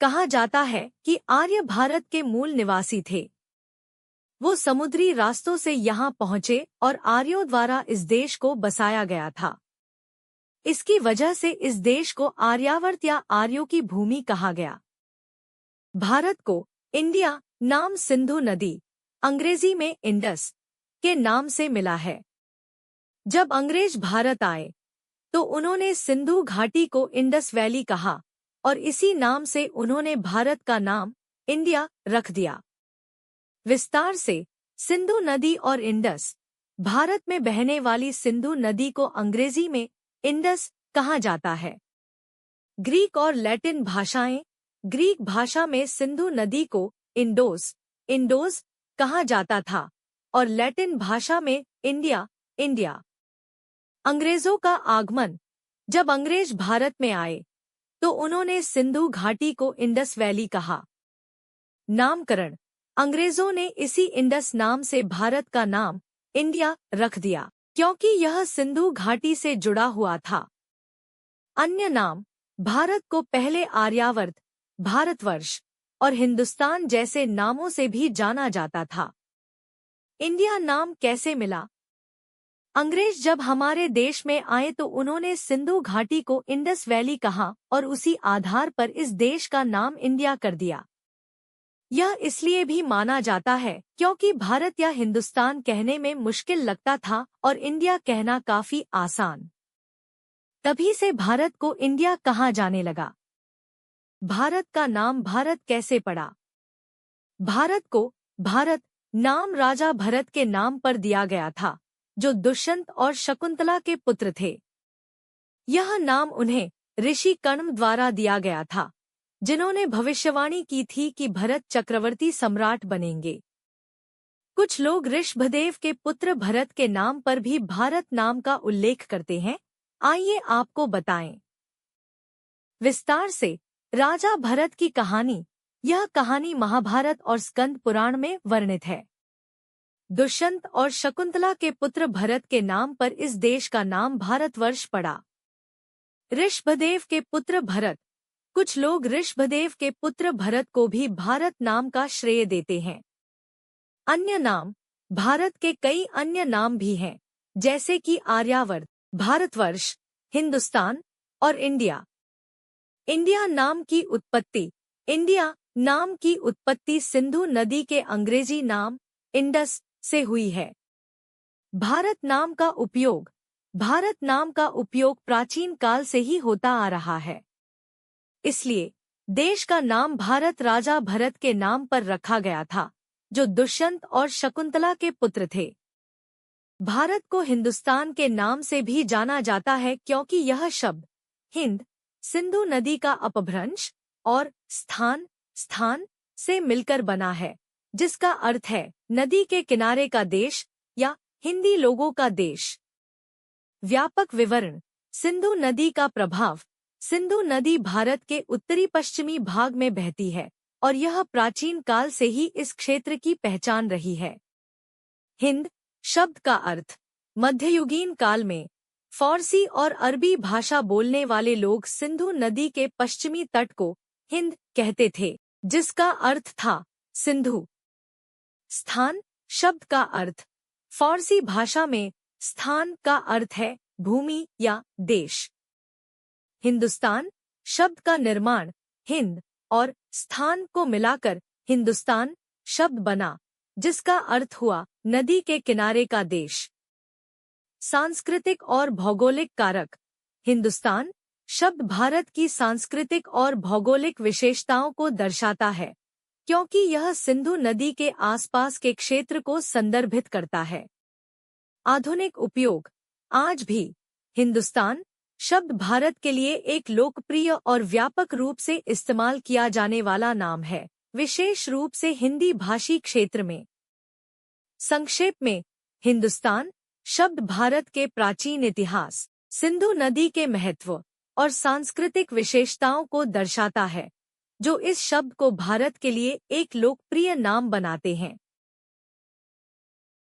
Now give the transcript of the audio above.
कहा जाता है कि आर्य भारत के मूल निवासी थे। वो समुद्री रास्तों से यहाँ पहुँचे और आर्यों द्वारा इस देश को बसाया गया था। इसकी वजह से इस देश को आर्यावर्त या आर्यों की भूमि कहा गया। भारत को इंडिया नाम सिंधु नदी, अंग्रेजी में इंडस, के नाम से मिला है। जब अंग्रेज भारत आए तो उन्होंने सिंधु घाटी को इंडस वैली कहा और इसी नाम से उन्होंने भारत का नाम इंडिया रख दिया। विस्तार से सिंधु नदी और इंडस, भारत में बहने वाली सिंधु नदी को अंग्रेजी में इंडस कहा जाता है। ग्रीक और लैटिन भाषाएं, ग्रीक भाषा में सिंधु नदी को इंडोस कहा जाता था और लैटिन भाषा में इंडिया। अंग्रेजों का आगमन, जब अंग्रेज भारत में आए तो उन्होंने सिंधु घाटी को इंडस वैली कहा। नामकरण, अंग्रेजों ने इसी इंडस नाम से भारत का नाम इंडिया रख दिया क्योंकि यह सिंधु घाटी से जुड़ा हुआ था। अन्य नाम, भारत को पहले आर्यावर्त, भारतवर्ष और हिंदुस्तान जैसे नामों से भी जाना जाता था। इंडिया नाम कैसे मिला? अंग्रेज जब हमारे देश में आए तो उन्होंने सिंधु घाटी को इंडस वैली कहा और उसी आधार पर इस देश का नाम इंडिया कर दिया। यह इसलिए भी माना जाता है क्योंकि भारत या हिंदुस्तान कहने में मुश्किल लगता था और इंडिया कहना काफी आसान। तभी से भारत को इंडिया कहा जाने लगा। भारत का नाम भारत कैसे पड़ा? भारत को भारत नाम राजा भरत के नाम पर दिया गया था, जो दुष्यंत और शकुंतला के पुत्र थे। यह नाम उन्हें ऋषि कण्व द्वारा दिया गया था, जिन्होंने भविष्यवाणी की थी कि भरत चक्रवर्ती सम्राट बनेंगे। कुछ लोग ऋषभदेव के पुत्र भरत के नाम पर भी भारत नाम का उल्लेख करते हैं। आइए आपको बताएं विस्तार से राजा भरत की कहानी। यह कहानी महाभारत और स्कंद पुराण में वर्णित है। दुष्यंत और शकुंतला के पुत्र भरत के नाम पर इस देश का नाम भारतवर्ष पड़ा। ऋषभदेव के पुत्र भरत, कुछ लोग ऋषभदेव के पुत्र भरत को भी भारत नाम का श्रेय देते हैं। अन्य नाम, भारत के कई अन्य नाम भी हैं, जैसे कि आर्यावर्त, भारतवर्ष, हिंदुस्तान और इंडिया। इंडिया नाम की उत्पत्ति सिंधु नदी के अंग्रेजी नाम इंडस से हुई है। भारत नाम का उपयोग प्राचीन काल से ही होता आ रहा है। इसलिए देश का नाम भारत राजा भरत के नाम पर रखा गया था, जो दुष्यंत और शकुंतला के पुत्र थे। भारत को हिंदुस्तान के नाम से भी जाना जाता है क्योंकि यह शब्द हिंद, सिंधु नदी का अपभ्रंश और स्थान से मिलकर बना है, जिसका अर्थ है नदी के किनारे का देश या हिंदी लोगों का देश। व्यापक विवरण, सिंधु नदी का प्रभाव। सिंधु नदी भारत के उत्तरी पश्चिमी भाग में बहती है और यह प्राचीन काल से ही इस क्षेत्र की पहचान रही है। हिंद शब्द का अर्थ, मध्ययुगीन काल में फारसी और अरबी भाषा बोलने वाले लोग सिंधु नदी के पश्चिमी तट को हिंद कहते थे, जिसका अर्थ था सिंधु। स्थान शब्द का अर्थ, फारसी भाषा में स्थान का अर्थ है भूमि या देश। हिंदुस्तान शब्द का निर्माण हिंद और स्थान को मिलाकर हिंदुस्तान शब्द बना, जिसका अर्थ हुआ नदी के किनारे का देश। सांस्कृतिक और भौगोलिक कारक। हिंदुस्तान शब्द भारत की सांस्कृतिक और भौगोलिक विशेषताओं को दर्शाता है, क्योंकि यह सिंधु नदी के आसपास के क्षेत्र को संदर्भित करता है। आधुनिक उपयोग। आज भी हिंदुस्तान शब्द भारत के लिए एक लोकप्रिय और व्यापक रूप से इस्तेमाल किया जाने वाला नाम है, विशेष रूप से हिंदी भाषी क्षेत्र में। संक्षेप में, हिंदुस्तान शब्द भारत के प्राचीन इतिहास, सिंधु नदी के महत्व और सांस्कृतिक विशेषताओं को दर्शाता है, जो इस शब्द को भारत के लिए एक लोकप्रिय नाम बनाते हैं।